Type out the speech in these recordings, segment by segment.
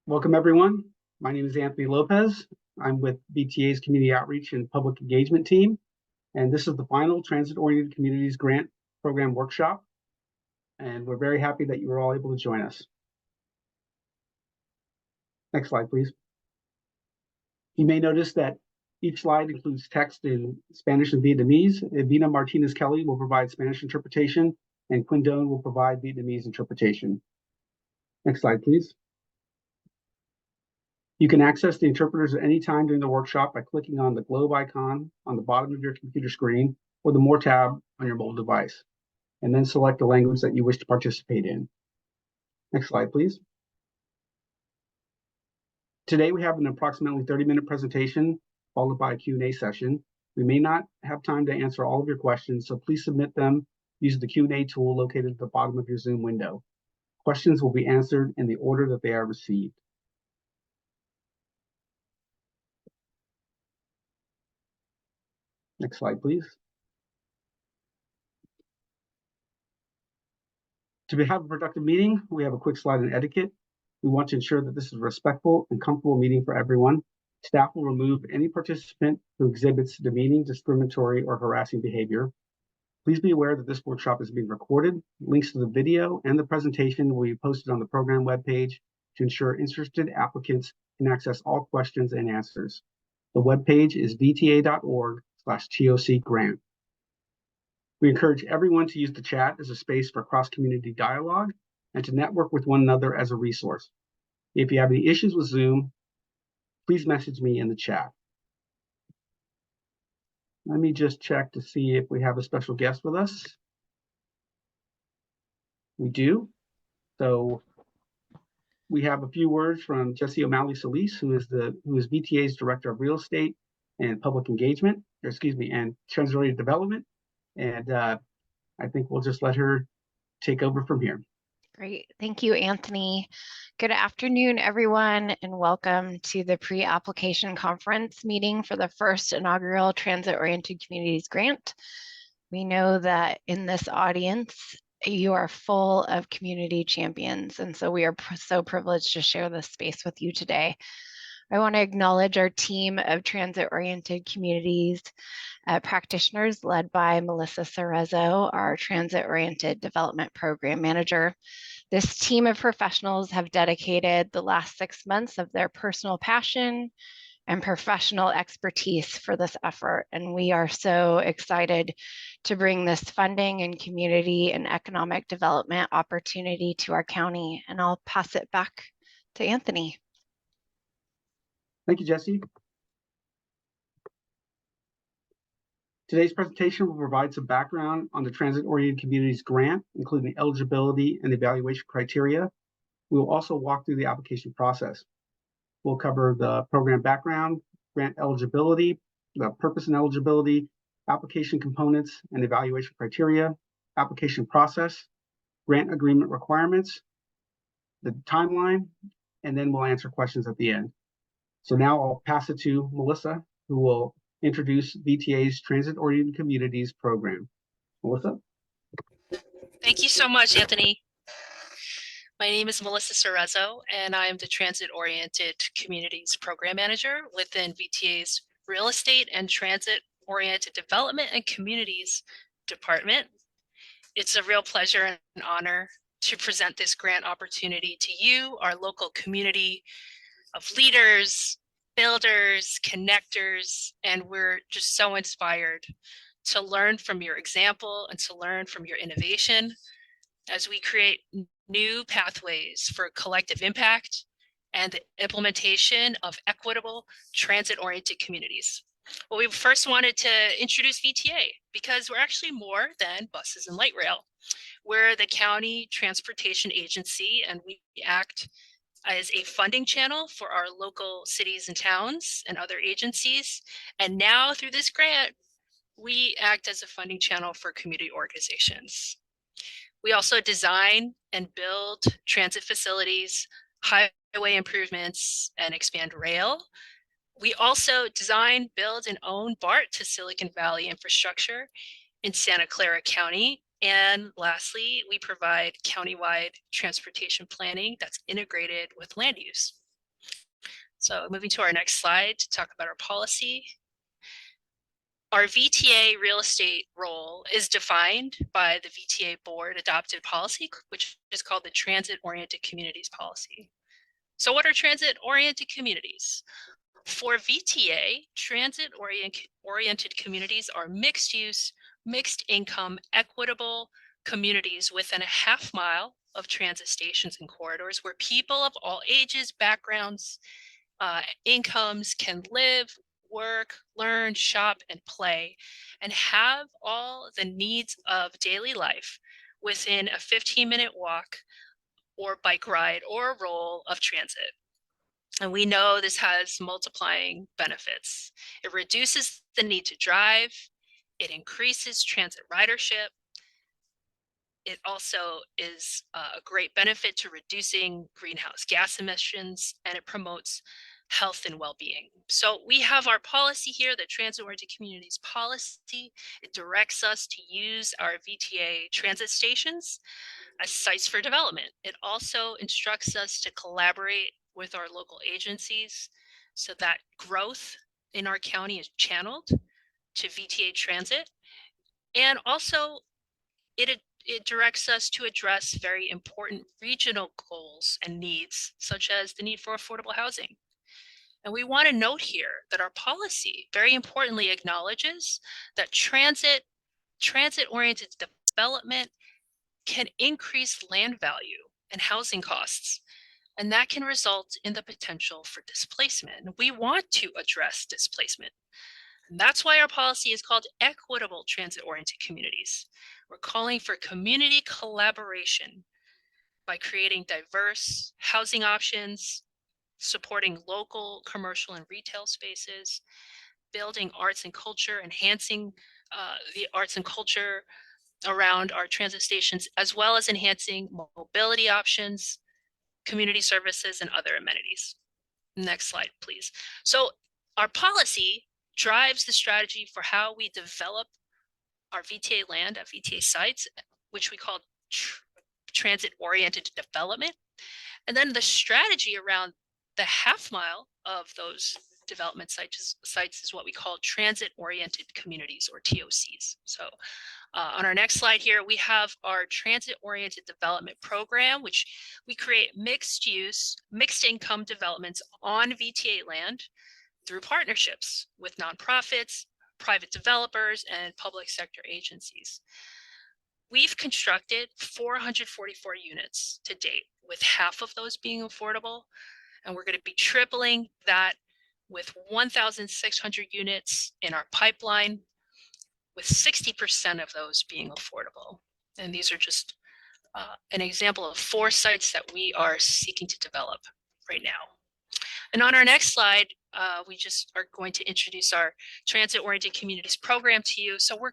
Welcome, everyone. My name is Anthony Lopez. I'm with BTA's Community Outreach and Public Engagement team, and this is the final Transit-Oriented Communities Grant Program workshop, and we're very happy that you were all able to join us. Next slide, please. You may notice that each slide includes text in Spanish and Vietnamese. Evina Martinez-Kelly will provide Spanish interpretation, and Quindon will provide Vietnamese interpretation. Next slide, please. You can access the interpreters at any time during the workshop by clicking on the globe icon on the bottom of your computer screen or the More tab on your mobile device, and then select the language that you wish to participate in. Next slide, please. Today we have an approximately 30-minute presentation followed by a Q&A session. We may not have time to answer all of your questions, so please submit them using the Q&A tool located at the bottom of your Zoom window. Questions will be answered in the order that they are received. Next slide, please. To have a productive meeting, we have a quick slide on etiquette. We want to ensure that this is a respectful and comfortable meeting for everyone. Staff will remove any participant who exhibits demeaning, discriminatory, or harassing behavior. Please be aware that this workshop is being recorded. Links to the video and the presentation will be posted on the program webpage to ensure interested applicants can access all questions and answers. The webpage is vta.org/TOC grant. We encourage everyone to use the chat as a space for cross-community dialogue and to network with one another as a resource. If you have any issues with Zoom, please message me in the chat. Let me just check to see if we have a special guest with us. We do. So we have a few words from Jesse O'Malley-Solis, who is VTA's Director of Real Estate and Public Engagement, and Transit-Oriented Development. And I think we'll just let her take over from here. Great. Thank you, Anthony. Good afternoon, everyone, and welcome to the pre-application conference meeting for the first inaugural Transit-Oriented Communities Grant. We know that in this audience, you are full of community champions, and so we are so privileged to share this space with you today. I want to acknowledge our team of transit-oriented communities practitioners led by Melissa Cerezo, our transit-oriented development program manager. This team of professionals have dedicated the last 6 months of their personal passion and professional expertise for this effort, and we are so excited to bring this funding and community and economic development opportunity to our county. And I'll pass it back to Anthony. Thank you, Jesse. Today's presentation will provide some background on the Transit-Oriented Communities Grant, including the eligibility and evaluation criteria. We will also walk through the application process. We'll cover the program background, grant eligibility, the purpose and eligibility, application components and evaluation criteria, application process, grant agreement requirements, the timeline, and then we'll answer questions at the end. So now I'll pass it to Melissa, who will introduce VTA's Transit-Oriented Communities program. Melissa? Thank you so much, Anthony. My name is Melissa Cerezo, and I am the Transit-Oriented Communities Program Manager within VTA's Real Estate and Transit-Oriented Development and Communities Department. It's a real pleasure and honor to present this grant opportunity to you, our local community of leaders, builders, connectors, and we're just so inspired to learn from your example and to learn from your innovation as we create new pathways for collective impact and the implementation of equitable transit-oriented communities. Well, we first wanted to introduce VTA because we're actually more than buses and light rail. We're the county transportation agency, and we act as a funding channel for our local cities and towns and other agencies. And now through this grant, we act as a funding channel for community organizations. We also design and build transit facilities, highway improvements, and expand rail. We also design, build, and own BART to Silicon Valley infrastructure in Santa Clara County. And lastly, we provide countywide transportation planning that's integrated with land use. So moving to our next slide to talk about our policy. Our VTA real estate role is defined by the VTA board adopted policy, which is called the Transit Oriented Communities Policy. So what are transit oriented communities? For VTA, transit oriented communities are mixed use, mixed income, equitable communities within a half mile of transit stations and corridors where people of all ages, backgrounds, incomes can live, work, learn, shop, and play, and have all the needs of daily life within a 15-minute walk or bike ride or roll of transit. And we know this has multiplying benefits. It reduces the need to drive. It increases transit ridership. It also is a great benefit to reducing greenhouse gas emissions, and it promotes health and well-being. So we have our policy here, the Transit-Oriented Communities Policy. It directs us to use our VTA transit stations as sites for development. It also instructs us to collaborate with our local agencies so that growth in our county is channeled to VTA transit. And also it directs us to address very important regional goals and needs, such as the need for affordable housing. And we want to note here that our policy very importantly acknowledges that transit-oriented development can increase land value and housing costs, and that can result in the potential for displacement. We want to address displacement. And that's why our policy is called equitable transit-oriented communities. We're calling for community collaboration by creating diverse housing options, supporting local commercial and retail spaces, building arts and culture, enhancing the arts and culture around our transit stations, as well as enhancing mobility options, community services, and other amenities. Next slide, please. So our policy drives the strategy for how we develop our VTA land at VTA sites, which we call transit-oriented development. And then the strategy around the half mile of those development sites is what we call transit-oriented communities, or TOCs. So on our next slide here, we have our transit-oriented development program, which we create mixed use, mixed income developments on VTA land through partnerships with nonprofits, private developers, and public sector agencies. We've constructed 444 units to date, with half of those being affordable, and we're going to be tripling that with 1,600 units in our pipeline, with 60% of those being affordable. And these are just an example of 4 sites that we are seeking to develop right now. And on our next slide, we just are going to introduce our Transit-Oriented Communities program to you. So we're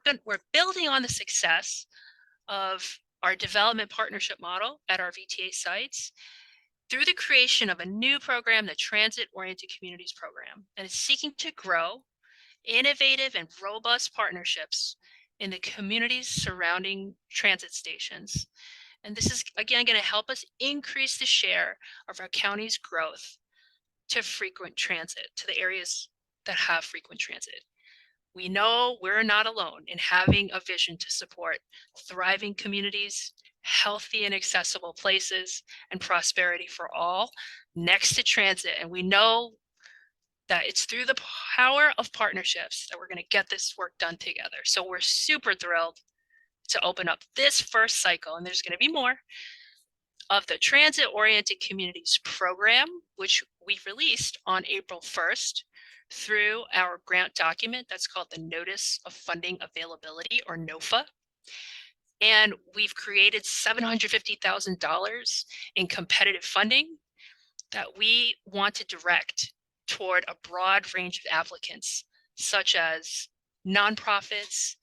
building on the success of our development partnership model at our VTA sites through the creation of a new program, the Transit-Oriented Communities program, and it's seeking to grow innovative and robust partnerships in the communities surrounding transit stations. And this is, again, going to help us increase the share of our county's growth to frequent transit, to the areas that have frequent transit. We know we're not alone in having a vision to support thriving communities, healthy and accessible places, and prosperity for all next to transit. And we know that it's through the power of partnerships that we're going to get this work done together. So we're super thrilled to open up this first cycle, and there's going to be more, of the Transit-Oriented Communities program, which we released on April 1st through our grant document that's called the Notice of Funding Availability, or NOFA. And we've created $750,000 in competitive funding that we want to direct toward a broad range of applicants, such as nonprofits,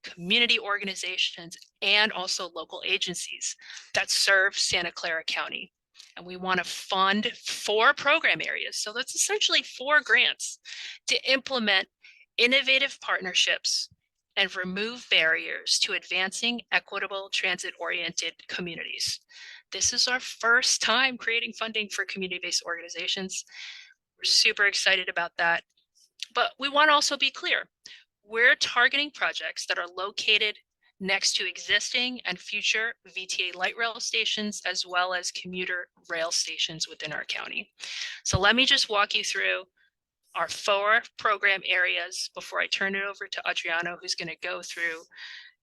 community organizations, and also local agencies that serve Santa Clara County. And we want to fund 4 program areas. So that's essentially 4 grants to implement innovative partnerships and remove barriers to advancing equitable transit-oriented communities. This is our first time creating funding for community-based organizations. We're super excited about that. But we want to also be clear. We're targeting projects that are located next to existing and future VTA light rail stations, as well as commuter rail stations within our county. So let me just walk you through our 4 program areas before I turn it over to Adriano, who's going to go through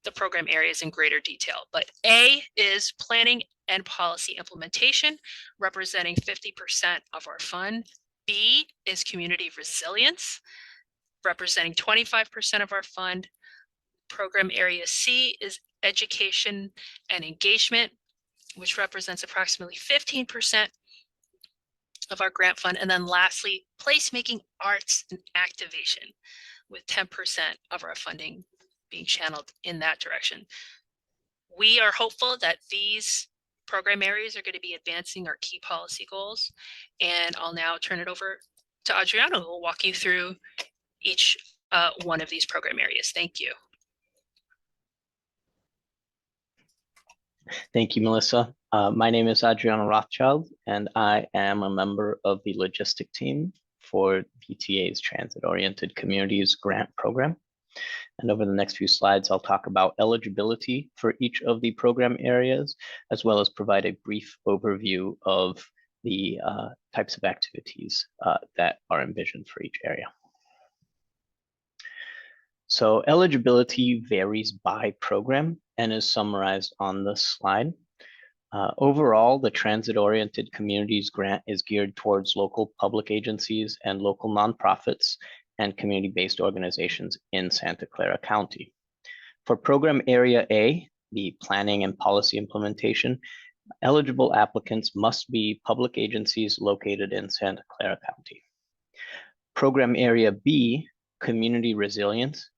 the program areas in greater detail. But A is planning and policy implementation, representing 50% of our fund. B is community resilience, representing 25% of our fund. Program area C is education and engagement, which represents approximately 15% of our grant fund. And then lastly, placemaking, arts, and activation, with 10% of our funding being channeled in that direction. We are hopeful that these program areas are going to be advancing our key policy goals. And I'll now turn it over to Adriano, who will walk you through each one of these program areas. Thank you. Thank you, Melissa. My name is Adriano Rothschild, and I am a member of the logistic team for VTA's Transit-Oriented Communities Grant Program. And over the next few slides, I'll talk about eligibility for each of the program areas, as well as provide a brief overview of the types of activities that are envisioned for each area. So eligibility varies by program and is summarized on this slide. Overall, the Transit-Oriented Communities Grant is geared towards local public agencies and local nonprofits and community-based organizations in Santa Clara County. For Program Area A, the planning and policy implementation, eligible applicants must be public agencies located in Santa Clara County. Program Area B, community resilience,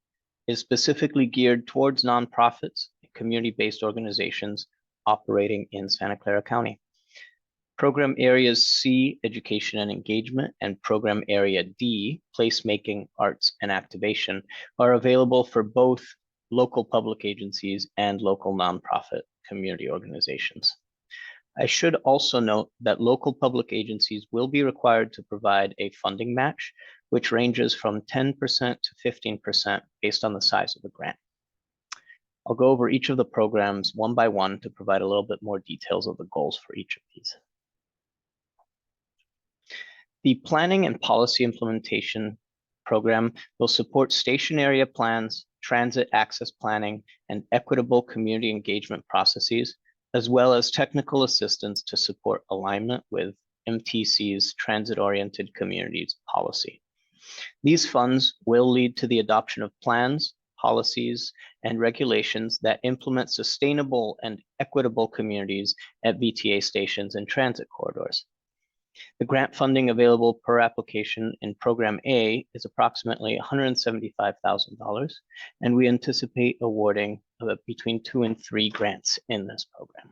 is specifically geared towards nonprofits, community-based organizations operating in Santa Clara County. Program Areas C, education and engagement, and Program Area D, placemaking, arts, and activation, are available for both local public agencies and local nonprofit community organizations. I should also note that local public agencies will be required to provide a funding match, which ranges from 10% to 15% based on the size of the grant. I'll go over each of the programs one by one to provide a little bit more details of the goals for each of these. The Planning and Policy Implementation Program will support station area plans, transit access planning, and equitable community engagement processes, as well as technical assistance to support alignment with MTC's Transit-Oriented Communities policy. These funds will lead to the adoption of plans, policies, and regulations that implement sustainable and equitable communities at VTA stations and transit corridors. The grant funding available per application in Program A is approximately $175,000, and we anticipate awarding between 2 and 3 grants in this program.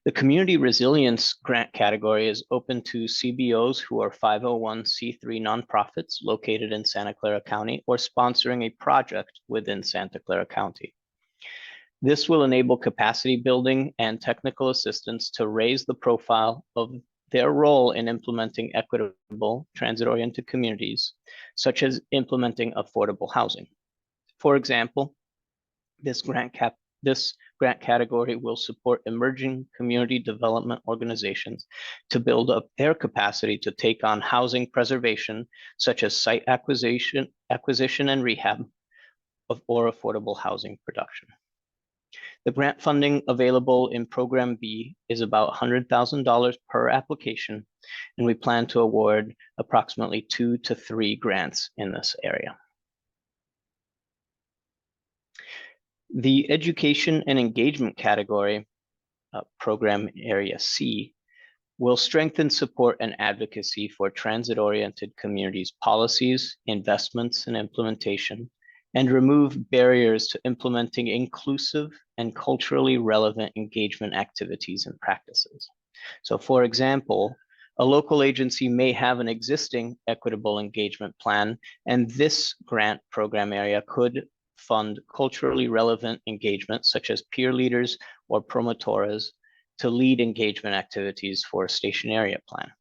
The Community Resilience Grant category is open to CBOs who are 501c3 nonprofits located in Santa Clara County or sponsoring a project within Santa Clara County. This will enable capacity building and technical assistance to raise the profile of their role in implementing equitable transit-oriented communities, such as implementing affordable housing. For example, this grant category will support emerging community development organizations to build up their capacity to take on housing preservation, such as site acquisition and rehab or affordable housing production. The grant funding available in Program B is about $100,000 per application, and we plan to award approximately 2 to 3 grants in this area. The Education and Engagement category, Program Area C, will strengthen support and advocacy for transit-oriented communities policies, investments, and implementation, and remove barriers to implementing inclusive and culturally relevant engagement activities and practices. So for example, a local agency may have an existing equitable engagement plan, and this grant program area could fund culturally relevant engagement, such as peer leaders or promotoras, to lead engagement activities for a station area plan.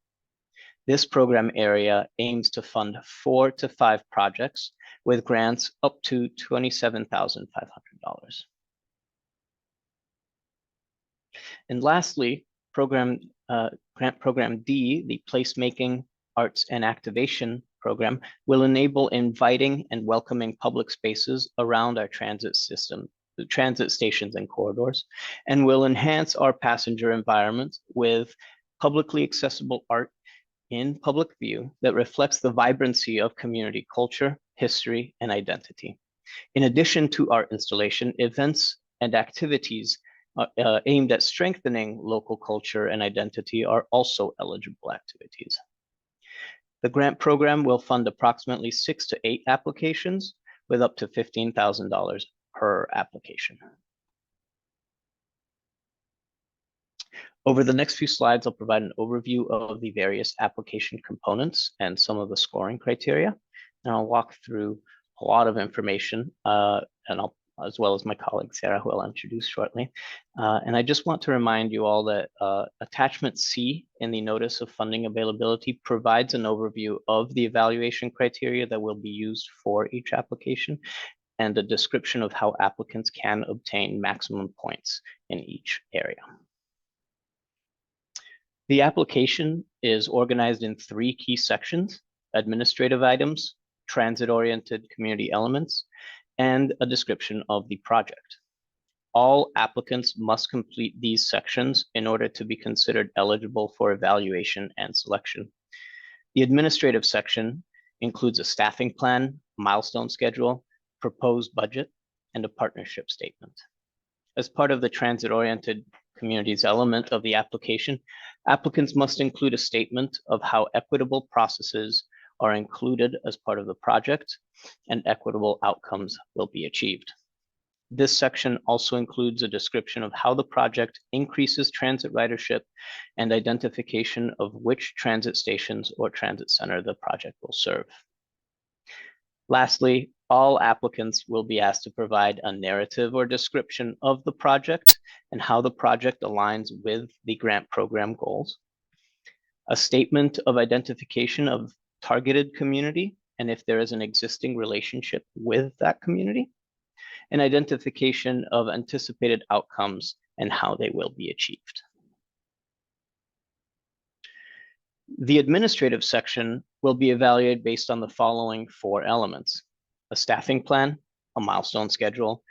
This program area aims to fund 4 to 5 projects with grants up to $27,500. And lastly, Grant Program D, the Placemaking, Arts, and Activation program, will enable inviting and welcoming public spaces around our transit system, the transit stations and corridors, and will enhance our passenger environment with publicly accessible art in public view that reflects the vibrancy of community culture, history, and identity. In addition to art installation, events and activities aimed at strengthening local culture and identity are also eligible activities. The grant program will fund approximately 6 to 8 applications with up to $15,000 per application. Over the next few slides, I'll provide an overview of the various application components and some of the scoring criteria. And I'll walk through a lot of information, as well as my colleague Sarah, who I'll introduce shortly. And I just want to remind you all that attachment C in the notice of funding availability provides an overview of the evaluation criteria that will be used for each application and a description of how applicants can obtain maximum points in each area. The application is organized in 3 key sections: administrative items, transit-oriented community elements, and a description of the project. All applicants must complete these sections in order to be considered eligible for evaluation and selection. The administrative section includes a staffing plan, milestone schedule, proposed budget, and a partnership statement. As part of the transit-oriented communities element of the application, applicants must include a statement of how equitable processes are included as part of the project and equitable outcomes will be achieved. This section also includes a description of how the project increases transit ridership and identification of which transit stations or transit center the project will serve. Lastly, all applicants will be asked to provide a narrative or description of the project and how the project aligns with the grant program goals, a statement of identification of targeted community and if there is an existing relationship with that community, an identification of anticipated outcomes and how they will be achieved. The administrative section will be evaluated based on the following 4 elements: a staffing plan, a milestone schedule,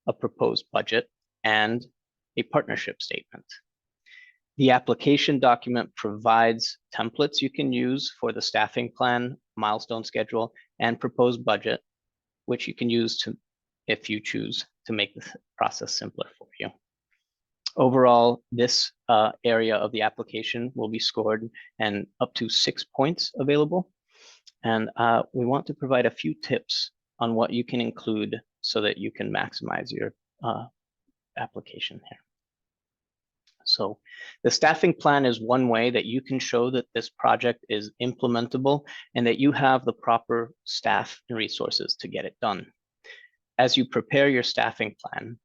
a proposed budget, and a partnership statement. The application document provides templates you can use for the staffing plan, milestone schedule, and proposed budget, which you can use to, if you choose, to make the process simpler for you. Overall, this area of the application will be scored and up to 6 points available. And we want to provide a few tips on what you can include so that you can maximize your application here. So the staffing plan is one way that you can show that this project is implementable and that you have the proper staff and resources to get it done. As you prepare your staffing plan,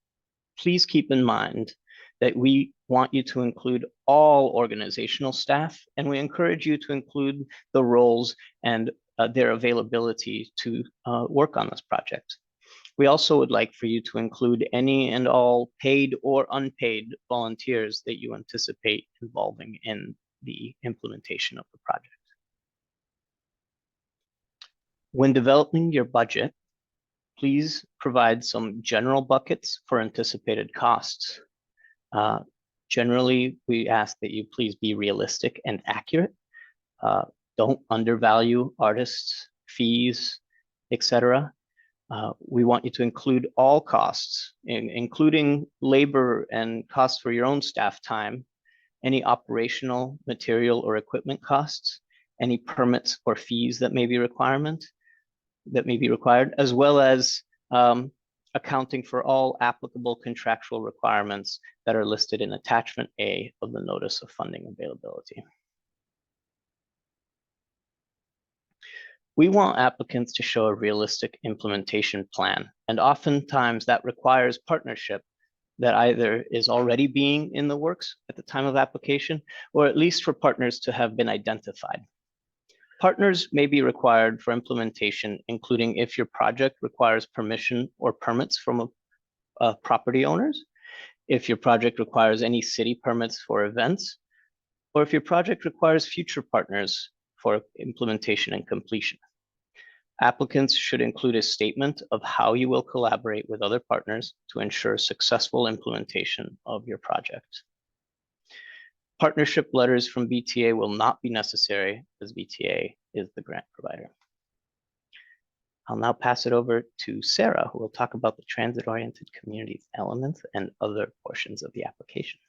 please keep in mind that we want you to include all organizational staff, and we encourage you to include the roles and their availability to work on this project. We also would like for you to include any and all paid or unpaid volunteers that you anticipate involving in the implementation of the project. When developing your budget, please provide some general buckets for anticipated costs. Generally, we ask that you please be realistic and accurate. Don't undervalue artists, fees, etc. We want you to include all costs, including labor and costs for your own staff time, any operational, material, or equipment costs, any permits or fees that may be required, as well as accounting for all applicable contractual requirements that are listed in attachment A of the notice of funding availability. We want applicants to show a realistic implementation plan, and oftentimes that requires partnership that either is already being in the works at the time of application, or at least for partners to have been identified. Partners may be required for implementation, including if your project requires permission or permits from property owners, if your project requires any city permits for events, or if your project requires future partners for implementation and completion. Applicants should include a statement of how you will collaborate with other partners to ensure successful implementation of your project. Partnership letters from VTA will not be necessary as VTA is the grant provider. I'll now pass it over to Sarah, who will talk about the transit-oriented communities elements and other portions of the application.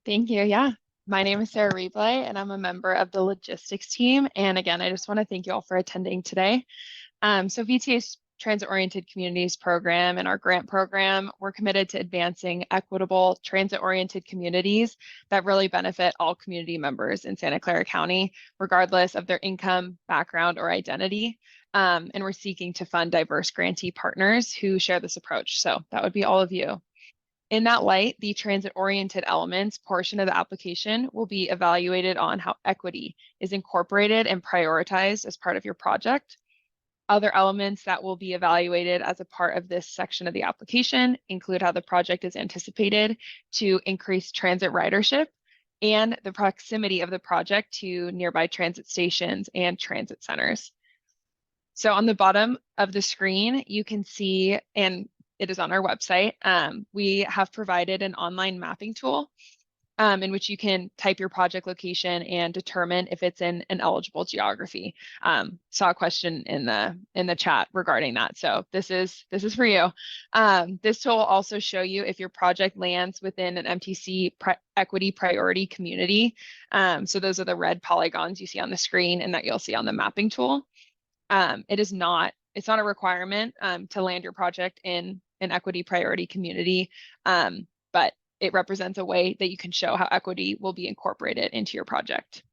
Thank you. Yeah, my name is Sarah Reblay, and I'm a member of the logistics team. And again, I just want to thank you all for attending today. So VTA's Transit-Oriented Communities program and our grant program, we're committed to advancing equitable transit-oriented communities that really benefit all community members in Santa Clara County, regardless of their income, background, or identity. And we're seeking to fund diverse grantee partners who share this approach. So that would be all of you. In that light, the transit-oriented elements portion of the application will be evaluated on how equity is incorporated and prioritized as part of your project. Other elements that will be evaluated as a part of this section of the application include how the project is anticipated to increase transit ridership and the proximity of the project to nearby transit stations and transit centers. So on the bottom of the screen, you can see, and it is on our website, we have provided an online mapping tool in which you can type your project location and determine if it's in an eligible geography. Saw a question in the chat regarding that, so this is for you. This tool will also show you if your project lands within an MTC equity priority community. So those are the red polygons you see on the screen and that you'll see on the mapping tool. It's not a requirement to land your project in an equity priority community, but it represents a way that you can show how equity will be incorporated into your project.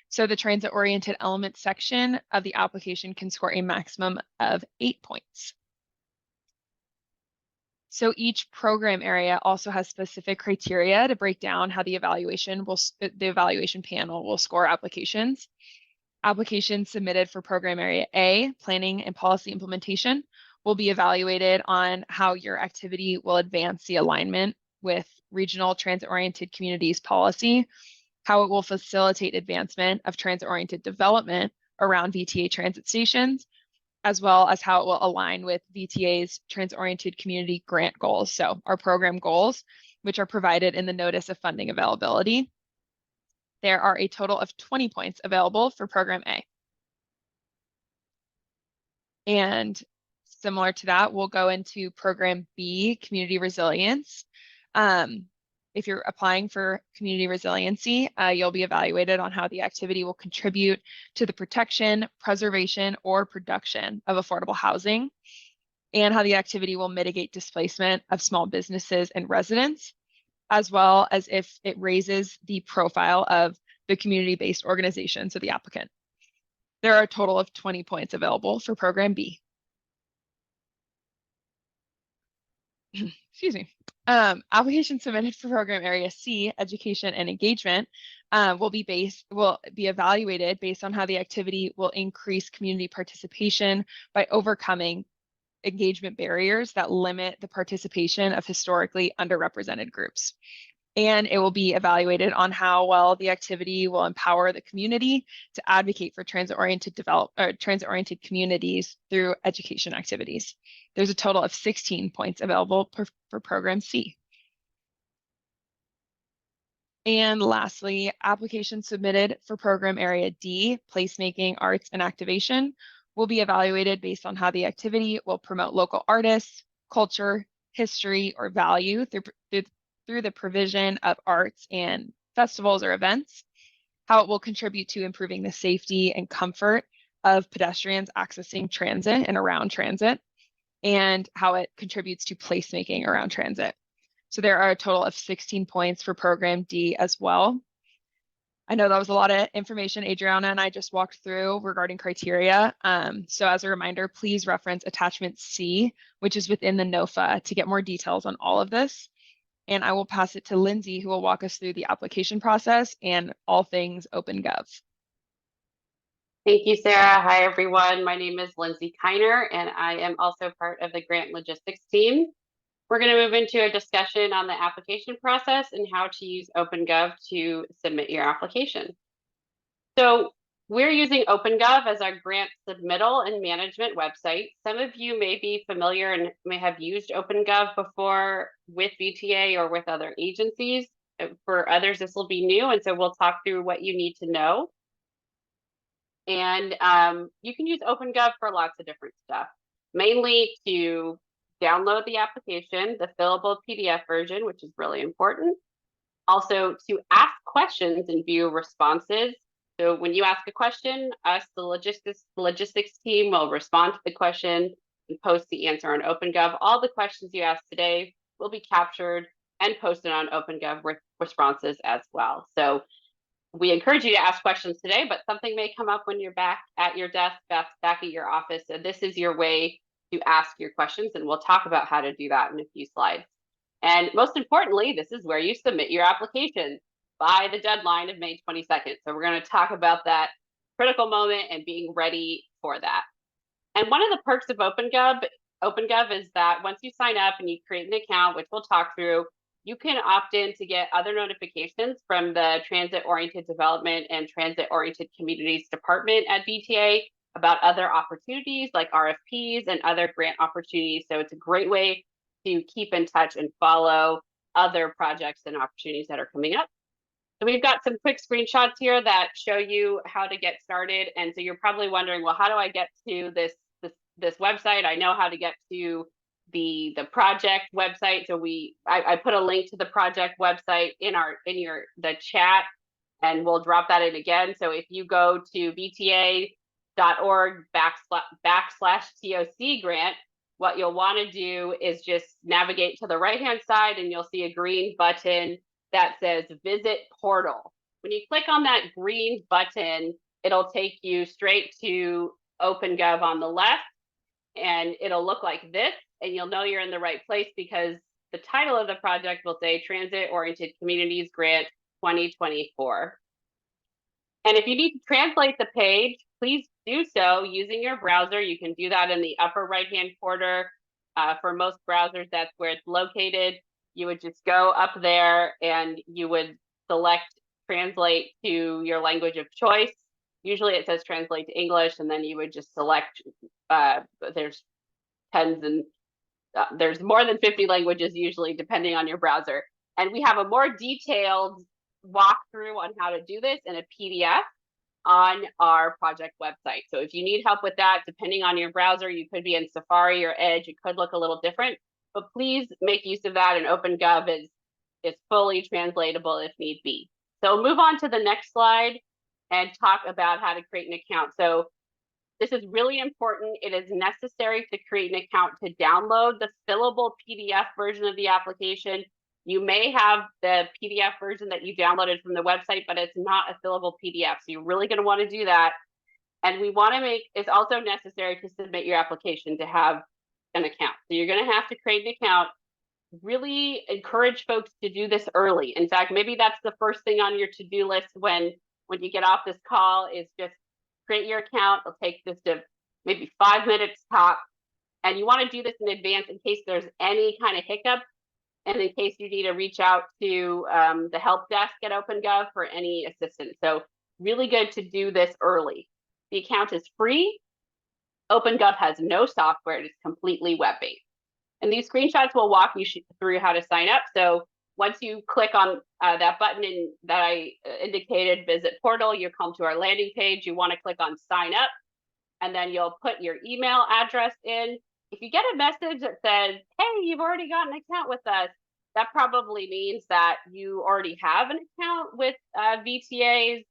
So the transit-oriented element section of the application can score a maximum of 8 points. So each program area also has specific criteria to break down how the evaluation panel will score applications. Applications submitted for program area A, planning and policy implementation, will be evaluated on how your activity will advance the alignment with regional transit-oriented communities policy, how it will facilitate advancement of transit-oriented development around VTA transit stations, as well as how it will align with VTA's transit-oriented community grant goals. So our program goals, which are provided in the notice of funding availability. There are a total of 20 points available for program A. And similar to that, we'll go into program B, community resilience. If you're applying for community resiliency, you'll be evaluated on how the activity will contribute to the protection, preservation, or production of affordable housing, and how the activity will mitigate displacement of small businesses and residents, as well as if it raises the profile of the community-based organizations of the applicant. There are a total of 20 points available for program B. Excuse me. Applications submitted for program area C, education and engagement, will be evaluated based on how the activity will increase community participation by overcoming engagement barriers that limit the participation of historically underrepresented groups. And it will be evaluated on how well the activity will empower the community to advocate for transit-oriented communities through education activities. There's a total of 16 points available for program C. And lastly, applications submitted for program area D, placemaking, arts, and activation, will be evaluated based on how the activity will promote local artists, culture, history, or value through the provision of arts and festivals or events, how it will contribute to improving the safety and comfort of pedestrians accessing transit and around transit, and how it contributes to placemaking around transit. So there are a total of 16 points for program D as well. I know that was a lot of information Adriana and I just walked through regarding criteria. So as a reminder, please reference attachment C, which is within the NOFA, to get more details on all of this. And I will pass it to Lindsay, who will walk us through the application process and all things OpenGov. Thank you, Sarah. Hi, everyone. My name is Lindsay Kiner, and I am also part of the grant logistics team. We're going to move into a discussion on the application process and how to use OpenGov to submit your application. So we're using OpenGov as our grant submittal and management website. Some of you may be familiar and may have used OpenGov before with VTA or with other agencies. For others, this will be new, and so we'll talk through what you need to know. And you can use OpenGov for lots of different stuff, mainly to download the application, the fillable PDF version, which is really important. Also to ask questions and view responses. So when you ask a question, us, the logistics team, will respond to the question and post the answer on OpenGov. All the questions you asked today will be captured and posted on OpenGov with responses as well. So we encourage you to ask questions today, but something may come up when you're back at your desk, back at your office. So this is your way to ask your questions, and we'll talk about how to do that in a few slides. And most importantly, this is where you submit your application by the deadline of May 22nd. So we're going to talk about that critical moment and being ready for that. And one of the perks of OpenGov is that once you sign up and you create an account, which we'll talk through, you can opt in to get other notifications from the Transit-Oriented Development and Transit-Oriented Communities Department at VTA about other opportunities like RFPs and other grant opportunities. So it's a great way to keep in touch and follow other projects and opportunities that are coming up. So we've got some quick screenshots here that show you how to get started. And so you're probably wondering, well, how do I get to this website? I know how to get to the project website. So I put a link to the project website in the chat, and we'll drop that in again. So if you go to vta.org/TOC grant, what you'll want to do is just navigate to the right-hand side, and you'll see a green button that says Visit Portal. When you click on that green button, it'll take you straight to OpenGov on the left, and it'll look like this, and you'll know you're in the right place because the title of the project will say Transit-Oriented Communities Grant 2024. And if you need to translate the page, please do so using your browser. You can do that in the upper right-hand corner. For most browsers, that's where it's located. You would just go up there and you would select translate to your language of choice. Usually it says translate to English, and then you would just select, there's there's more than 50 languages usually, depending on your browser. And we have a more detailed walkthrough on how to do this in a PDF on our project website. So if you need help with that, depending on your browser, you could be in Safari or Edge, it could look a little different, but please make use of that, and OpenGov is fully translatable if need be. So move on to the next slide and talk about how to create an account. So this is really important. It is necessary to create an account to download the fillable PDF version of the application. You may have the PDF version that you downloaded from the website, but it's not a fillable PDF. So you're really going to want to do that. And we want to it's also necessary to submit your application to have an account. So you're going to have to create an account. Really encourage folks to do this early. In fact, maybe that's the first thing on your to-do list when you get off this call, is just create your account. It'll take just maybe 5 minutes top. And you want to do this in advance in case there's any kind of hiccup, and in case you need to reach out to the help desk at OpenGov for any assistance. So really good to do this early. The account is free. OpenGov has no software. It is completely web-based. And these screenshots will walk you through how to sign up. So once you click on that button that I indicated, Visit Portal, you come to our landing page. You want to click on Sign Up, and then you'll put your email address in. If you get a message that says, hey, you've already got an account with us, that probably means that you already have an account with VTA's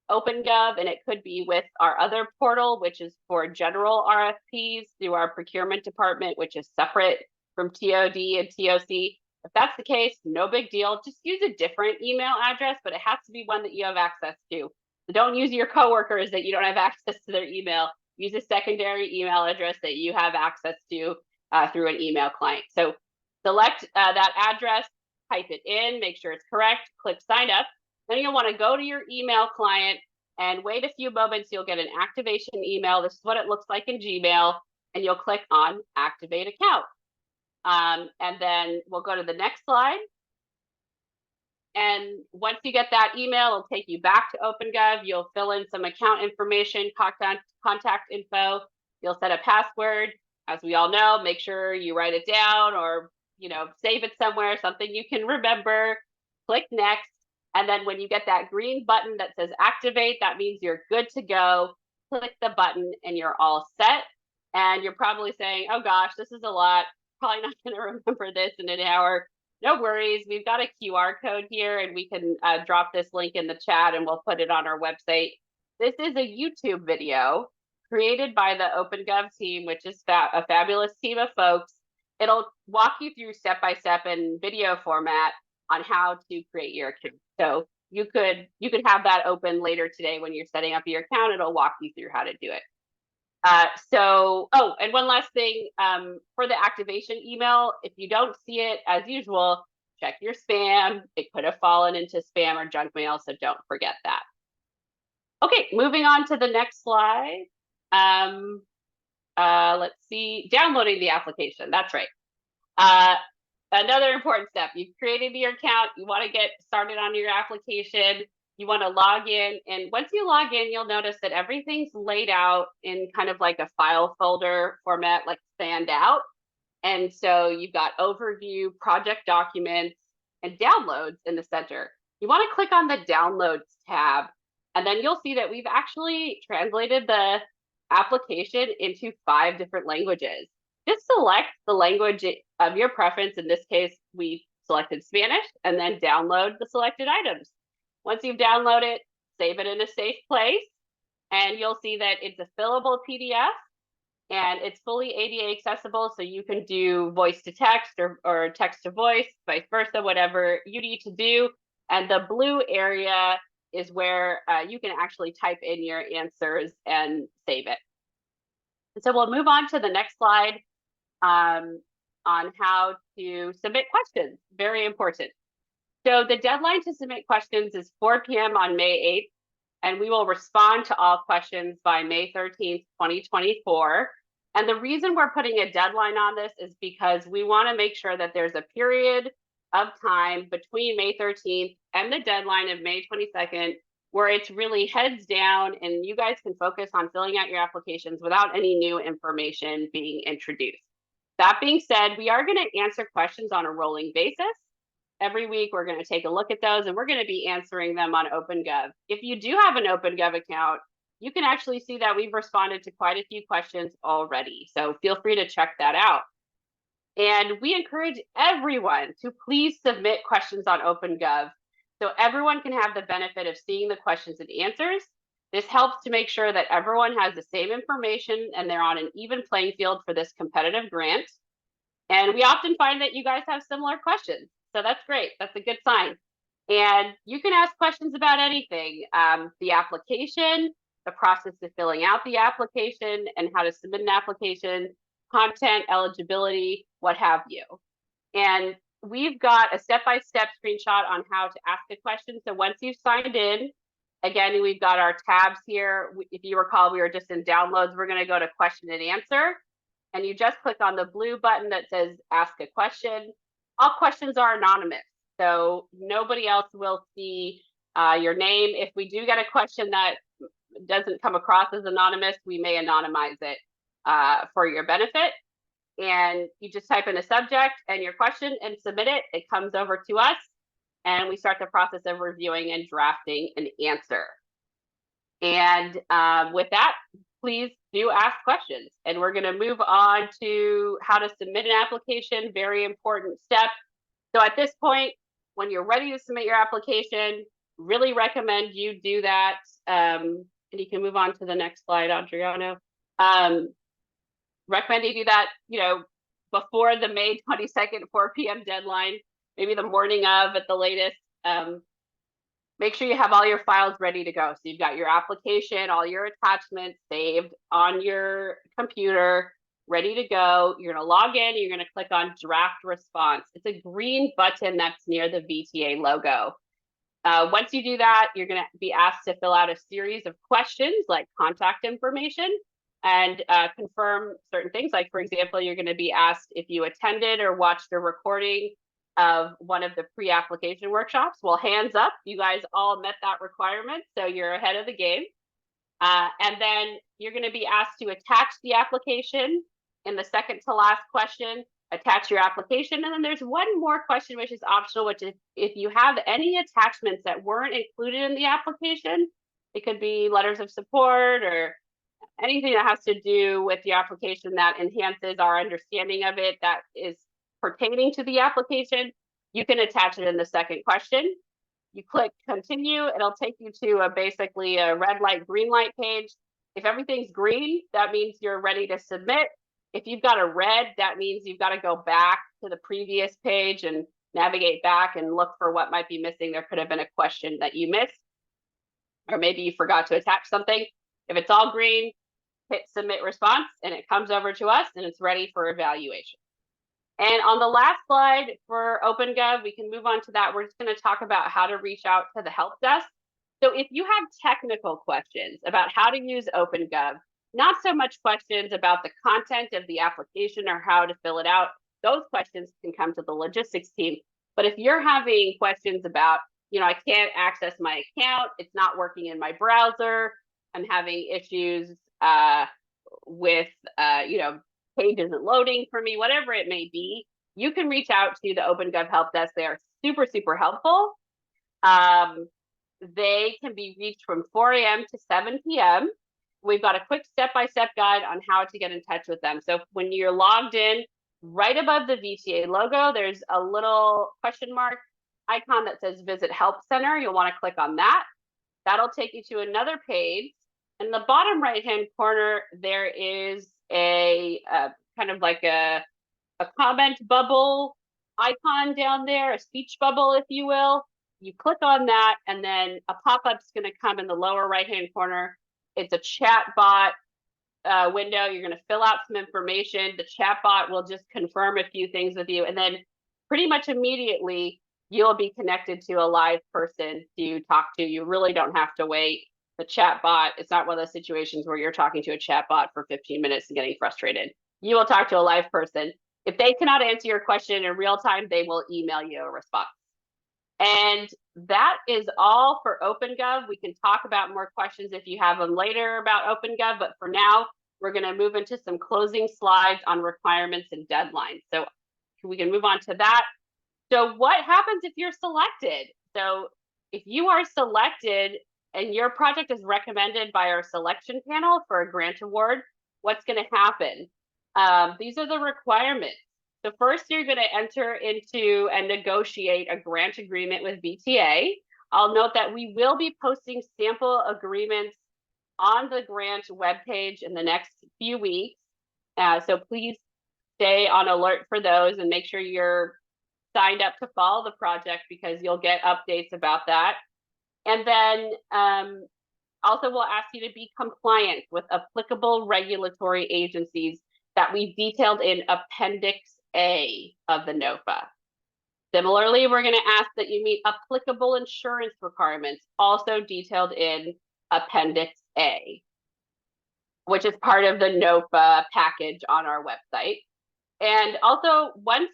OpenGov, and it could be with our other portal, which is for general RFPs through our procurement department, which is separate from TOD and TOC. If that's the case, no big deal. Just use a different email address, but it has to be one that you have access to. So don't use your coworkers that you don't have access to their email. Use a secondary email address that you have access to through an email client. So select that address, type it in, make sure it's correct, click sign up. Then you'll want to go to your email client and wait a few moments. You'll get an activation email. This is what it looks like in Gmail, and you'll click on activate account. And then we'll go to the next slide. And once you get that email, it'll take you back to OpenGov. You'll fill in some account information, contact info. You'll set a password. As we all know, make sure you write it down or, save it somewhere, something you can remember. Click next. And then when you get that green button that says activate, that means you're good to go. Click the button and you're all set. And you're probably saying, oh gosh, this is a lot. Probably not going to remember this in an hour. No worries. We've got a QR code here and we can drop this link in the chat and we'll put it on our website. This is a YouTube video created by the OpenGov team, which is a fabulous team of folks. It'll walk you through step-by-step in video format on how to create your account. So you could have that open later today when you're setting up your account. It'll walk you through how to do it. And one last thing, for the activation email, if you don't see it as usual, check your spam. It could have fallen into spam or junk mail, so don't forget that. Okay, moving on to the next slide. Let's see, downloading the application. That's right. Another important step. You've created your account. You want to get started on your application. You want to log in, and once you log in, you'll notice that everything's laid out in kind of like a file folder format, like standout. And so you've got overview, project documents, and downloads in the center. You want to click on the downloads tab, and then you'll see that we've actually translated the application into 5 different languages. Just select the language of your preference. In this case, we selected Spanish, and then download the selected items. Once you've downloaded it, save it in a safe place, and you'll see that it's a fillable PDF and it's fully ADA accessible, so you can do voice to text or text to voice, vice versa, whatever you need to do. And the blue area is where you can actually type in your answers and save it. And so we'll move on to the next slide on how to submit questions. Very important. So the deadline to submit questions is 4 p.m. on May 8th, and we will respond to all questions by May 13th, 2024. And the reason we're putting a deadline on this is because we want to make sure that there's a period of time between May 13th and the deadline of May 22nd where it's really heads down and you guys can focus on filling out your applications without any new information being introduced. That being said, we are going to answer questions on a rolling basis. Every week, we're going to take a look at those and we're going to be answering them on OpenGov. If you do have an OpenGov account, you can actually see that we've responded to quite a few questions already. So feel free to check that out. And we encourage everyone to please submit questions on OpenGov so everyone can have the benefit of seeing the questions and answers. This helps to make sure that everyone has the same information and they're on an even playing field for this competitive grant. And we often find that you guys have similar questions. So that's great. That's a good sign. And you can ask questions about anything, the application, the process of filling out the application and how to submit an application, content, eligibility, what have you. And we've got a step-by-step screenshot on how to ask a question. So once you've signed in, again, we've got our tabs here. If you recall, we were just in downloads. We're going to go to question and answer. And you just click on the blue button that says ask a question. All questions are anonymous, so nobody else will see your name. If we do get a question that doesn't come across as anonymous, we may anonymize it for your benefit. And you just type in a subject and your question and submit it. It comes over to us, and we start the process of reviewing and drafting an answer. And with that, please do ask questions. And we're going to move on to how to submit an application, very important step. So at this point, when you're ready to submit your application, really recommend you do that. And you can move on to the next slide, Adriano. Recommend you do that, before the May 22nd, 4 p.m. deadline. maybe the morning of at the latest. Make sure you have all your files ready to go. So you've got your application, all your attachments saved on your computer, ready to go. You're gonna log in, you're gonna click on draft response. It's a green button that's near the VTA logo. Once you do that, you're gonna be asked to fill out a series of questions like contact information and confirm certain things. Like, for example, you're gonna be asked if you attended or watched a recording of one of the pre-application workshops. Well, hands up, you guys all met that requirement, so you're ahead of the game. And then you're going to be asked to attach the application in the second to last question, attach your application. And then there's one more question, which is optional, which is if you have any attachments that weren't included in the application, it could be letters of support or anything that has to do with the application that enhances our understanding of it, that is pertaining to the application, you can attach it in the second question. You click continue, it'll take you to basically a red light, green light page. If everything's green, that means you're ready to submit. If you've got a red, that means you've got to go back to the previous page and navigate back and look for what might be missing. There could have been a question that you missed, or maybe you forgot to attach something. If it's all green, hit submit response and it comes over to us and it's ready for evaluation. And on the last slide for OpenGov, we can move on to that. We're just going to talk about how to reach out to the help desk. So if you have technical questions about how to use OpenGov, not so much questions about the content of the application or how to fill it out, those questions can come to the logistics team. But if you're having questions about, I can't access my account, it's not working in my browser, I'm having issues with, page isn't loading for me, whatever it may be, you can reach out to the OpenGov help desk. They are super, super helpful. They can be reached from 4 a.m. to 7 p.m. We've got a quick step-by-step guide on how to get in touch with them. So when you're logged in, right above the VTA logo, there's a little question mark icon that says Visit Help Center. You'll want to click on that. That'll take you to another page. In the bottom right-hand corner, there is a kind of like a comment bubble icon down there, a speech bubble, if you will. You click on that, and then a pop-up's going to come in the lower right-hand corner. It's a chat bot window. You're going to fill out some information. The chat bot will just confirm a few things with you, and then pretty much immediately, you'll be connected to a live person to talk to. You really don't have to wait. The chat bot, it's not one of those situations where you're talking to a chat bot for 15 minutes and getting frustrated. You will talk to a live person. If they cannot answer your question in real time, they will email you a response. And that is all for OpenGov. We can talk about more questions if you have them later about OpenGov, but for now, we're going to move into some closing slides on requirements and deadlines. So we can move on to that. So what happens if you're selected? So if you are selected and your project is recommended by our selection panel for a grant award, what's going to happen? These are the requirements. So first, you're going to enter into and negotiate a grant agreement with VTA. I'll note that we will be posting sample agreements on the grant webpage in the next few weeks. So please stay on alert for those and make sure you're signed up to follow the project because you'll get updates about that. And then also we'll ask you to be compliant with applicable regulatory agencies that we've detailed in Appendix A of the NOFA. Similarly, we're going to ask that you meet applicable insurance requirements, also detailed in Appendix A, which is part of the NOFA package on our website. And also, once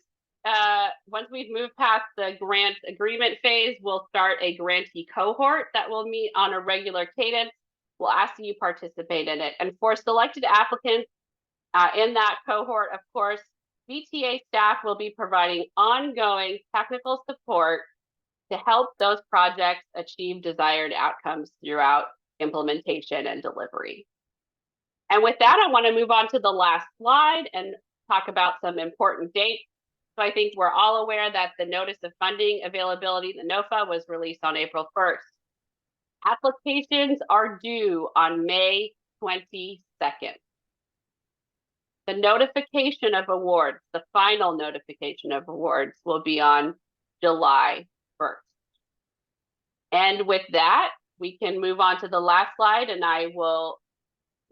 we've moved past the grant agreement phase, we'll start a grantee cohort that will meet on a regular cadence. We'll ask you to participate in it. And for selected applicants in that cohort, of course, VTA staff will be providing ongoing technical support to help those projects achieve desired outcomes throughout implementation and delivery. And with that, I want to move on to the last slide and talk about some important dates. So I think we're all aware that the Notice of Funding Availability, the NOFA, was released on April 1st. Applications are due on May 22nd. The notification of awards, the final notification of awards, will be on July 1st. And with that, we can move on to the last slide, and we'll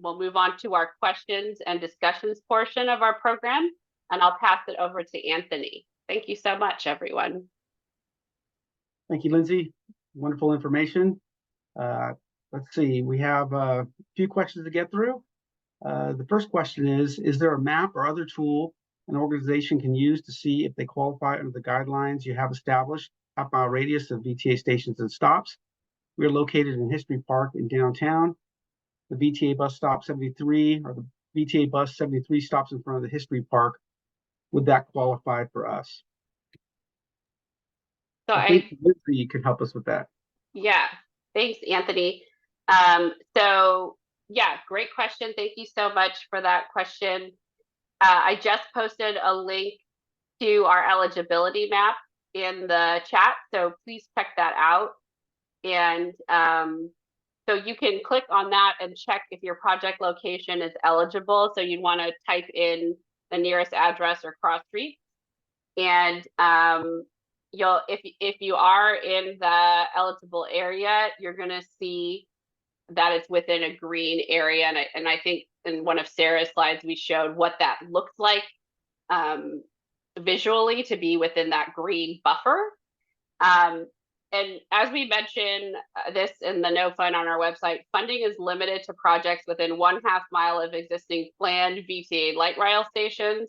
move on to our questions and discussions portion of our program, and I'll pass it over to Anthony. Thank you so much, everyone. Thank you, Lindsay. Wonderful information. Let's see, we have a few questions to get through. The first question is there a map or other tool an organization can use to see if they qualify under the guidelines you have established, half-mile radius of VTA stations and stops? We are located in History Park in downtown. The VTA bus stop 73 or the VTA bus 73 stops in front of the History Park. Would that qualify for us? So I think Lindsay could help us with that. Yeah, thanks, Anthony. So yeah, great question. Thank you so much for that question. I just posted a link to our eligibility map in the chat, so please check that out. And so you can click on that and check if your project location is eligible. So you'd want to type in the nearest address or cross street. And if you are in the eligible area, you're going to see that it's within a green area. And I think in one of Sarah's slides, we showed what that looks like visually to be within that green buffer. And as we mentioned this in the no fund on our website, funding is limited to projects within 1/2 mile of existing planned VTA light rail stations,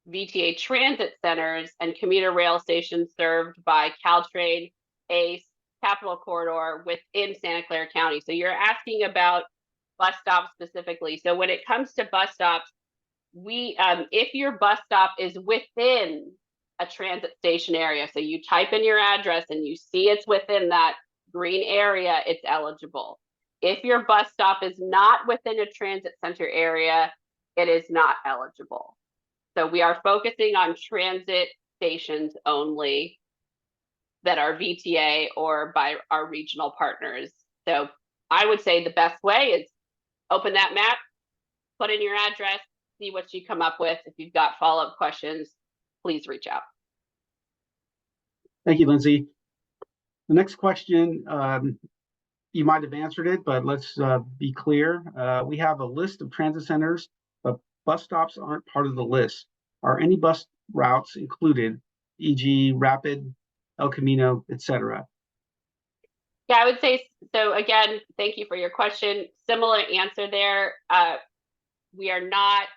VTA transit centers, and commuter rail stations served by Caltrain, ACE, Capital Corridor within Santa Clara County. So you're asking about bus stops specifically. So when it comes to bus stops, if your bus stop is within a transit station area, so you type in your address and you see it's within that green area, it's eligible. If your bus stop is not within a transit center area, it is not eligible. So we are focusing on transit stations only that are VTA or by our regional partners. So I would say the best way is open that map, put in your address, see what you come up with. If you've got follow-up questions, please reach out. Thank you, Lindsay. The next question, you might have answered it, but let's be clear. We have a list of transit centers, but bus stops aren't part of the list. Are any bus routes included, e.g. Rapid, El Camino, etc.? Yeah, I would say, so again, thank you for your question. Similar answer there. We are not,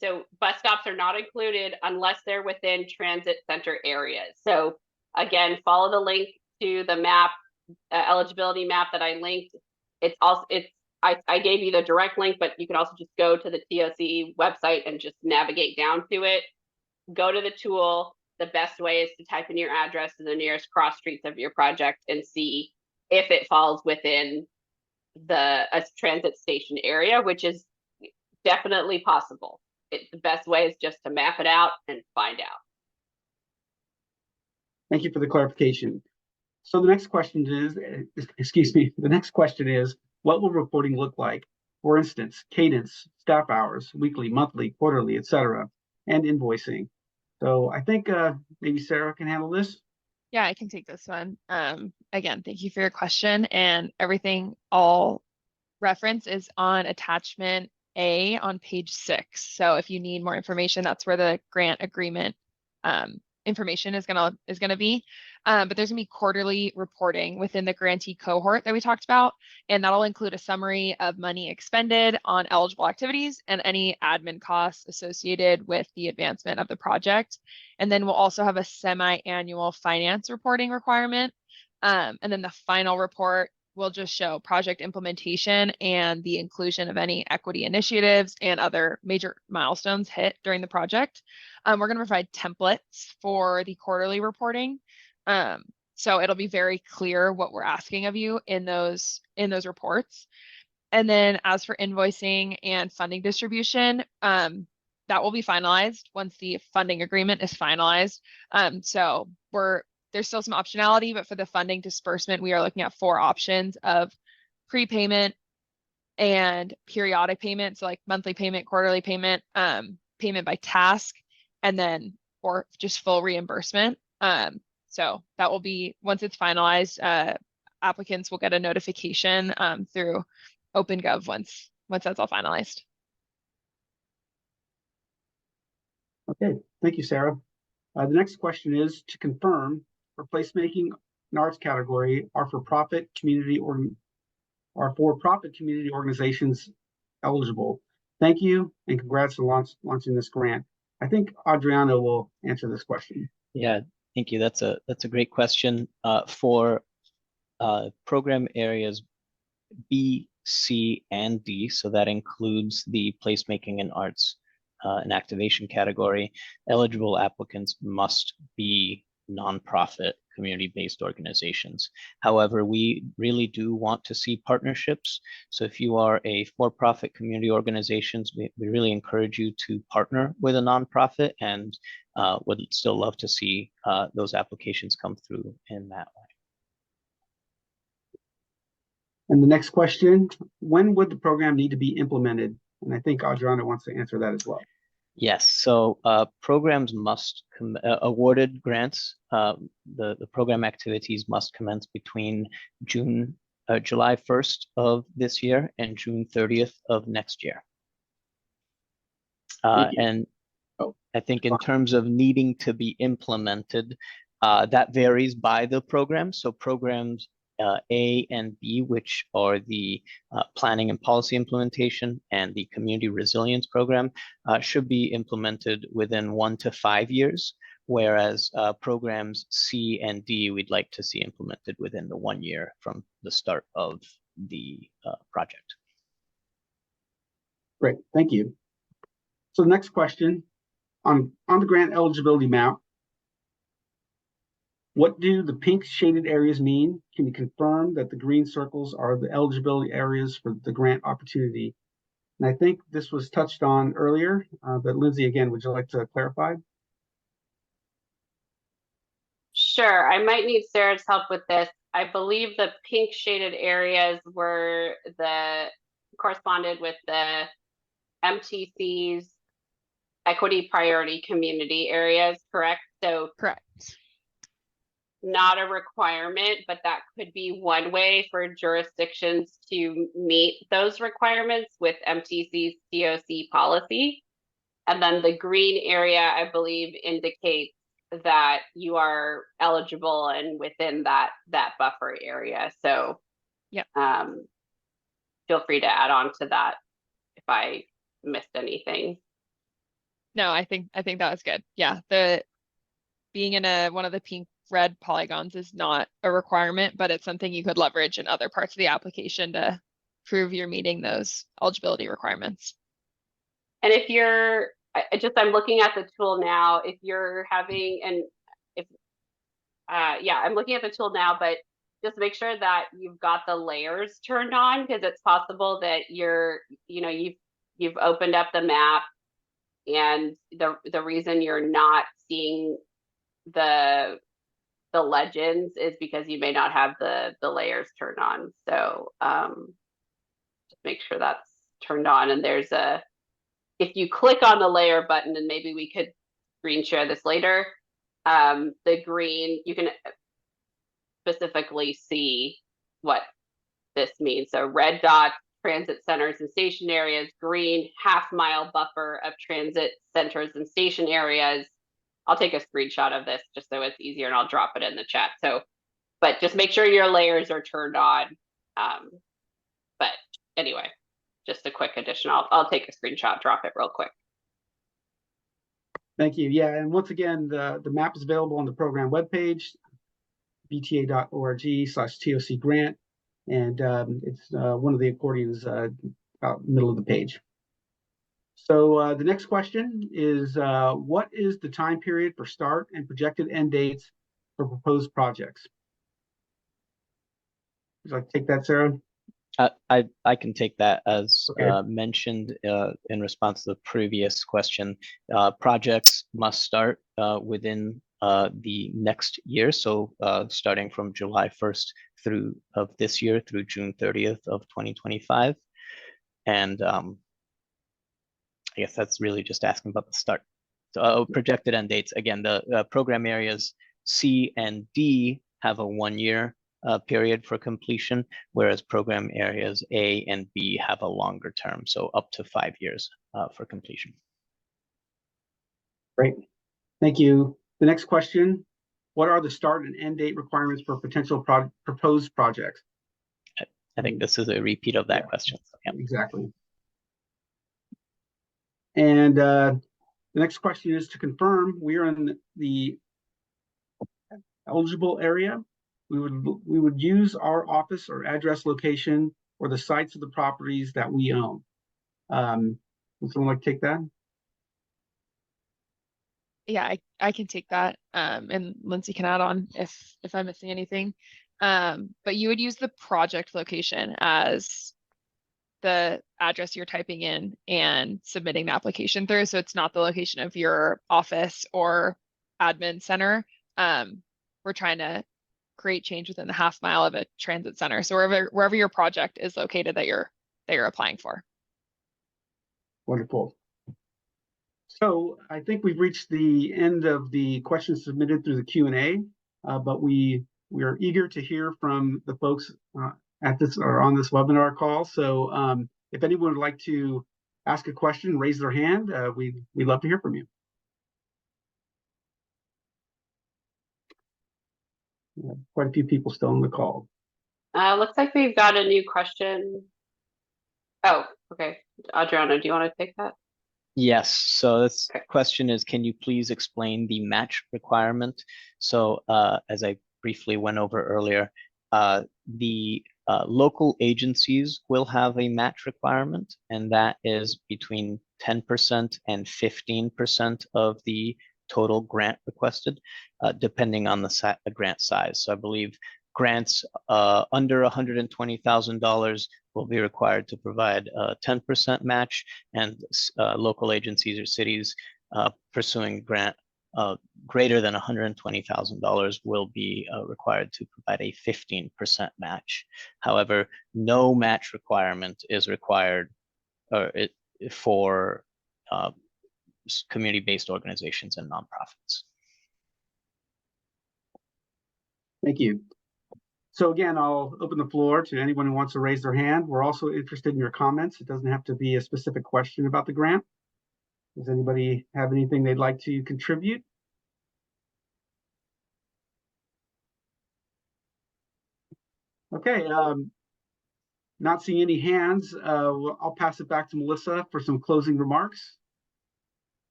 so bus stops are not included unless they're within transit center areas. So again, follow the link to the map, eligibility map that I linked. I gave you the direct link, but you can also just go to the TOC website and just navigate down to it. Go to the tool. The best way is to type in your address to the nearest cross streets of your project and see if it falls within a transit station area, which is definitely possible. The best way is just to map it out and find out. Thank you for the clarification. So the next question is, the next question is, what will reporting look like? For instance, cadence, staff hours, weekly, monthly, quarterly, etc., and invoicing. So I think maybe Sarah can handle this. Yeah, I can take this one. Again, thank you for your question, and everything, all reference is on attachment A on page 6. So if you need more information, that's where the grant agreement information is gonna be. But there's gonna be quarterly reporting within the grantee cohort that we talked about, and that'll include a summary of money expended on eligible activities and any admin costs associated with the advancement of the project. And then we'll also have a semi-annual finance reporting requirement. And then the final report will just show project implementation and the inclusion of any equity initiatives and other major milestones hit during the project. We're going to provide templates for the quarterly reporting. So it'll be very clear what we're asking of you in those reports. And then as for invoicing and funding distribution, that will be finalized once the funding agreement is finalized. So there's still some optionality, but for the funding disbursement, we are looking at 4 options of prepayment and periodic payment. So like monthly payment, quarterly payment, payment by task, and then, or just full reimbursement. So that will be, once it's finalized, applicants will get a notification through OpenGov once that's all finalized. Okay, thank you, Sarah. The next question is to confirm for placemaking in arts category are for-profit community organizations eligible. Thank you and congrats on launching this grant. I think Adriano will answer this question. Yeah, thank you. That's a great question. For program areas B, C, and D, so that includes the placemaking and arts and activation category, eligible applicants must be nonprofit community-based organizations. However, we really do want to see partnerships. So if you are a for-profit community organizations, we really encourage you to partner with a nonprofit and would still love to see those applications come through in that way. And the next question, when would the program need to be implemented? And I think Adriano wants to answer that as well. Yes, so programs must, awarded grants, the program activities must commence between July 1st of this year and June 30th of next year. And I think in terms of needing to be implemented, that varies by the program. So programs A and B, which are the planning and policy implementation and the community resilience program, should be implemented within 1 to 5 years, whereas programs C and D we'd like to see implemented within the 1 year from the start of the project. Great, thank you. So the next question, on the grant eligibility map, what do the pink shaded areas mean? Can you confirm that the green circles are the eligibility areas for the grant opportunity? And I think this was touched on earlier, but Lindsay, again, would you like to clarify? Sure, I might need Sarah's help with this. I believe the pink shaded areas were corresponded with the MTC's equity priority community areas, correct? So Correct. not a requirement, but that could be one way for jurisdictions to meet those requirements with MTC's COC policy. And then the green area, I believe, indicates that you are eligible and within that buffer area. So yeah, feel free to add on to that if I missed anything. No, I think that was good. Yeah, the being in one of the pink red polygons is not a requirement, but it's something you could leverage in other parts of the application to prove you're meeting those eligibility requirements. And if you're I'm looking at the tool now, if you're having, and if, I'm looking at the tool now, but just make sure that you've got the layers turned on, because it's possible that you've opened up the map and the reason you're not seeing the legends is because you may not have the layers turned on. So just make sure that's turned on. And if you click on the layer button, and maybe we could screen share this later, the green, you can specifically see what this means. So red dots, transit centers and station areas, green, half-mile buffer of transit centers and station areas. I'll take a screenshot of this just so it's easier, and I'll drop it in the chat. So, but just make sure your layers are turned on. But anyway, just a quick addition. I'll take a screenshot, drop it real quick. Thank you. Yeah, and once again, the map is available on the program webpage, bta.org/TOC grant, and it's one of the accordions about middle of the page. So the next question is, what is the time period for start and projected end dates for proposed projects? Would you like to take that, Sarah? I can take that. As okay. Mentioned in response to the previous question, projects must start within the next year. So starting from July 1st of this year through June 30th of 2025. And I guess that's really just asking about the start. So projected end dates. Again, the program areas C and D have a 1-year period for completion, whereas program areas A and B have a longer term, so up to 5 years for completion. Great. Thank you. The next question, what are the start and end date requirements for potential proposed projects? I think this is a repeat of that Yeah. question. Yep. Exactly. And the next question is to confirm we are in the eligible area. We would use our office or address location or the sites of the properties that we own. Would someone like to take that? Yeah, I can take that. And Lindsay can add on if I'm missing anything. But you would use the project location as the address you're typing in and submitting the application through. So it's not the location of your office or admin center. We're trying to create change within the half mile of a transit center. So wherever your project is located that you're applying for. Wonderful. So I think we've reached the end of the questions submitted through the Q&A, but we are eager to hear from the folks at this or on this webinar call. So if anyone would like to ask a question, raise their hand. We'd love to hear from you. Quite a few people still on the call. Looks like we've got a new question. Oh, okay. Adriana, do you want to take that? Yes, so this Okay. question is, can you please explain the match requirement? So as I briefly went over earlier, the local agencies will have a match requirement, and that is between 10% and 15% of the total grant requested, depending on the grant size. So I believe grants under $120,000 will be required to provide a 10% match, and local agencies or cities pursuing grant greater than $120,000 will be required to provide a 15% match. However, no match requirement is required for community-based organizations and nonprofits. Thank you. So again, I'll open the floor to anyone who wants to raise their hand. We're also interested in your comments. It doesn't have to be a specific question about the grant. Does anybody have anything they'd like to contribute? Okay, not seeing any hands. I'll pass it back to Melissa for some closing remarks.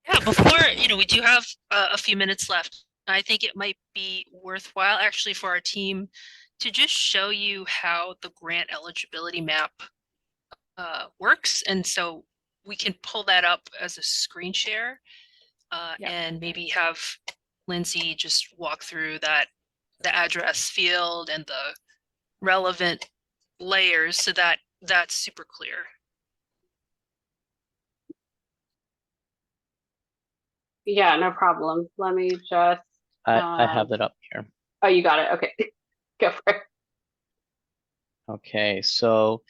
Yeah, before, we do have a few minutes left. I think it might be worthwhile actually for our team to just show you how the grant eligibility map works. And so we can pull that up as a screen share and maybe have Lindsay just walk through the address field and the relevant layers so that that's super clear. Yeah, no problem. Let me just. I have it up here. Oh, you got it. Okay, go for it. Okay, so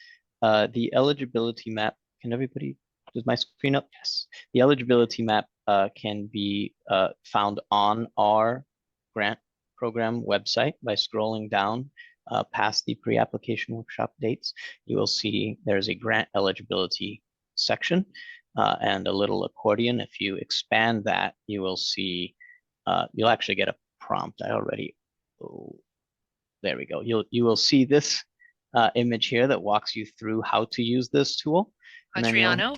the eligibility map, does my screen up? Yes. The eligibility map can be found on our grant program website by scrolling down past the pre-application workshop dates. You will see there's a grant eligibility section and a little accordion. If you expand that, you will see, you'll actually get a prompt. There we go. You will see this image here that walks you through how to use this tool. Adriano?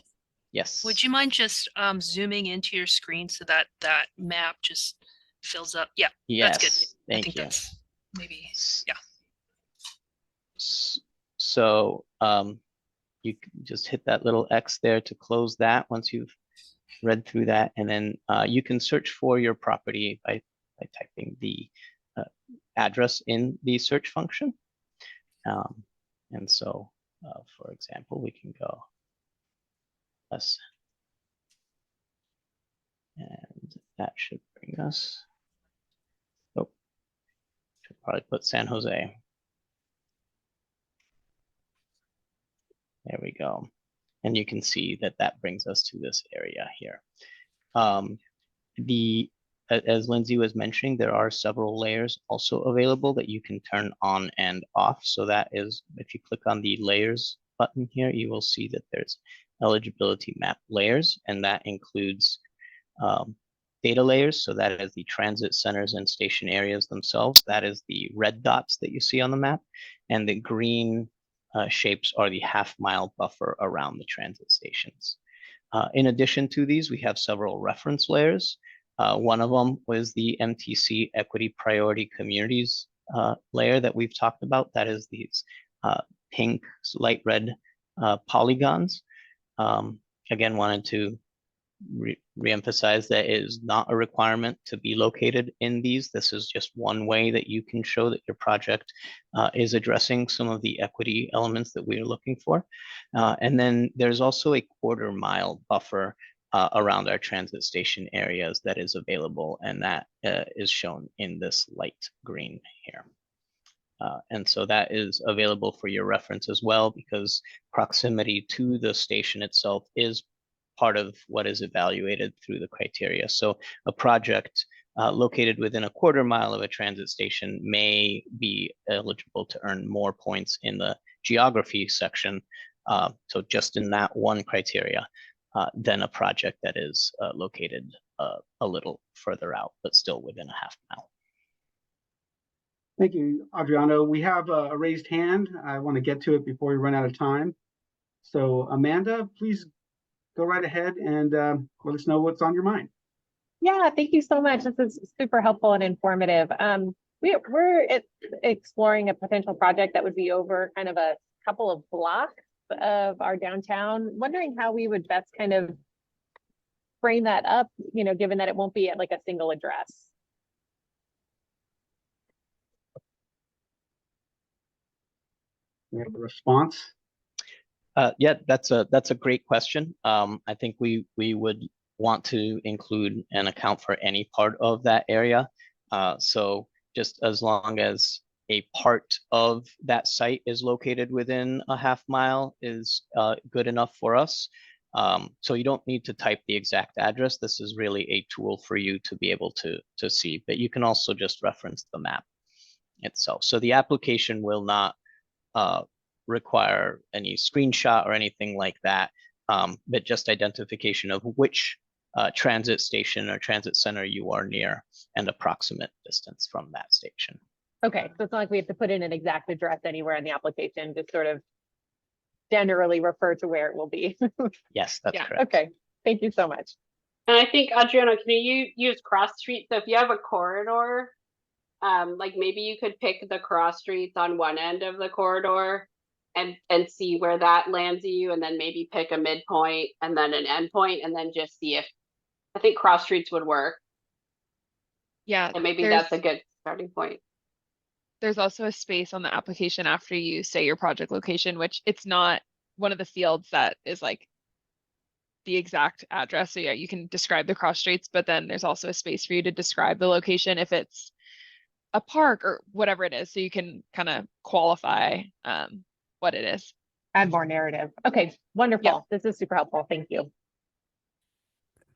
Yes. Would you mind just zooming into your screen so that that map just fills up? Yeah, yes, that's good. Thank I think you. that's maybe, yeah. So you can just hit that little X there to close that once you've read through that. And then you can search for your property by typing the address in the search function. And so, for example, we can go us, and that should bring us, should probably put San Jose. There we go. And you can see that that brings us to this area here. The as Lindsay was mentioning, there are several layers also available that you can turn on and off. So that is, if you click on the layers button here, you will see that there's eligibility map layers, and that includes data layers. So that is the transit centers and station areas themselves. That is the red dots that you see on the map, and the green shapes are the half-mile buffer around the transit stations. In addition to these, we have several reference layers. One of them was the MTC Equity Priority Communities layer that we've talked about. That is these pink, light red polygons. Again, wanted to reemphasize that it is not a requirement to be located in these. This is just one way that you can show that your project is addressing some of the equity elements that we are looking for. And then there's also a 1/4 mile buffer around our transit station areas that is available, and that is shown in this light green here. And so that is available for your reference as well, because proximity to the station itself is part of what is evaluated through the criteria. So a project located within a 1/4 mile of a transit station may be eligible to earn more points in the geography section, so just in that one criteria, than a project that is located a little further out, but still within a 1/2 mile. Thank you, Adriano. We have a raised hand. I want to get to it before we run out of time. So Amanda, please go right ahead and let us know what's on your mind. Yeah, thank you so much. This is super helpful and informative. We're exploring a potential project that would be over kind of a couple of blocks of our downtown. Wondering how we would best kind of frame that up, you know, given that it won't be at like a single address. We have a response. Yeah, that's a great question. I think we would want to include and account for any part of that area. So just as long as a part of that site is located within a 1/2 mile is good enough for us. So you don't need to type the exact address. This is really a tool for you to be able to see, but you can also just reference the map itself. So the application will not require any screenshot or anything like that, but just identification of which transit station or transit center you are near and approximate distance from that station. Okay, so it's not like we have to put in an exact address anywhere in the application, just sort of generally refer to where it will be. Yes, that's Yeah, correct. okay, thank you so much. And I think, Adriano, can you use cross streets? So if you have a corridor, like maybe you could pick the cross streets on one end of the corridor and see where that lands you, and then maybe pick a midpoint and then an endpoint, and then just see if, I think cross streets would work. Yeah, And maybe that's a good starting point. there's also a space on the application after you say your project location, which it's not one of the fields that is like the exact address. So yeah, you can describe the cross streets, but then there's also a space for you to describe the location if it's a park or whatever it is. So you can kind of qualify what it is. Add more narrative. Okay, wonderful. This is super helpful. Thank you.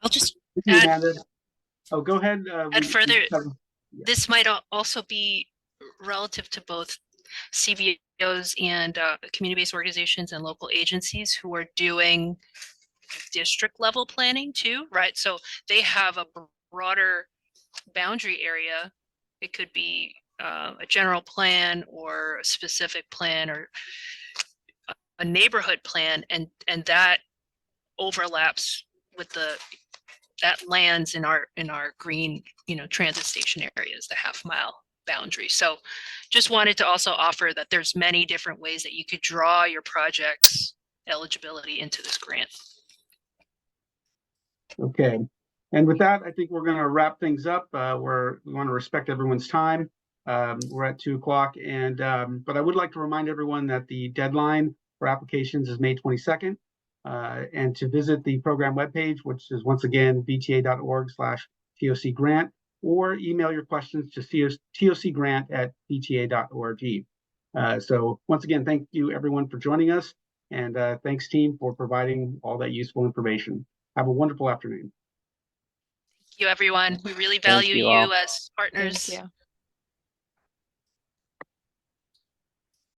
I'll just Thank you, add, Amanda. Oh, go ahead. add further. Yeah. This might also be relative to both CVOs and community-based organizations and local agencies who are doing district level planning too, right? So they have a broader boundary area. It could be a general plan or a specific plan or a neighborhood plan, and that overlaps with that lands in our green, transit station areas, the 1/2 mile boundary. So just wanted to also offer that there's many different ways that you could draw your project's eligibility into this grant. Okay. And with that, I think we're going to wrap things up. We want to respect everyone's time. We're at 2 o'clock, and but I would like to remind everyone that the deadline for applications is May 22nd, and to visit the program webpage, which is once again vta.org/TOC grant, or email your questions to tocgrant@vta.org. So once again, thank you everyone for joining us, and thanks team for providing all that useful information. Have a wonderful afternoon. you, everyone. We really Thank value you you all. as partners. Thank you.